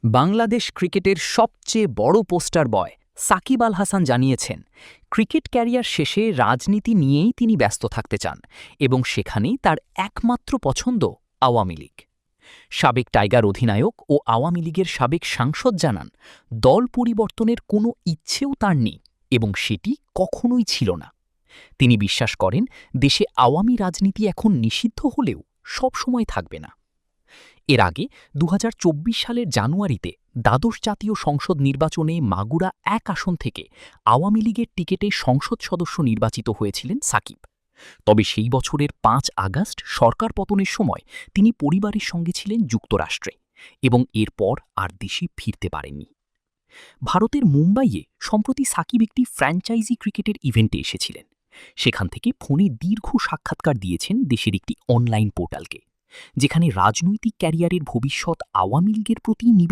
বাংলাদেশ ক্রিকেটের সবচেয়ে বড় পোস্টার বয় সাকিব আল হাসান জানিয়েছেন, ক্রিকেট ক্যারিয়ার শেষে রাজনীতি নিয়েই তিনি ব্যস্ত থাকতে চান এবং সেখানেই তার একমাত্র পছন্দ আওয়ামী লীগ। সাবেক টাইগার অধিনায়ক ও আওয়ামী লীগের সাবেক সাংসদ জানান, দল পরিবর্তনের কোনো ইচ্ছেও তার নেই এবং সেটি কখনোই ছিল না। তিনি বিশ্বাস করেন, দেশে আওয়ামী রাজনীতি এখন নিষিদ্ধ হলেও সবসময় থাকবে না। এর আগে ২০২৪ সালের জানুয়ারিতে দ্বাদশ জাতীয় সংসদ নির্বাচনে মাগুরা ১ আসন থেকে আওয়ামী লীগের টিকেটে সংসদ সদস্য নির্বাচিত হয়েছিলেন সাকিব। তবে সেই বছরের ৫ আগস্ট সরকার পতনের সময় তিনি পরিবারের সঙ্গে ছিলেন যুক্তরাষ্ট্রে এবং এরপর আর দেশে ফিরতে পারেননি। ভারতের মুম্বাইয়ে সম্প্রতি সাকিব একটি ফ্র্যাঞ্চাইজি ক্রিকেটের ইভেন্টে এসেছিলেন। সেখান থেকে ফোনে দীর্ঘ সাক্ষাৎকার দিয়েছেন দেশের একটি অনলাইন পোর্টালকে, যেখানে রাজনৈতিক ক্যারিয়ারের ভবিষ্যৎ আওয়ামী লীগের প্রতি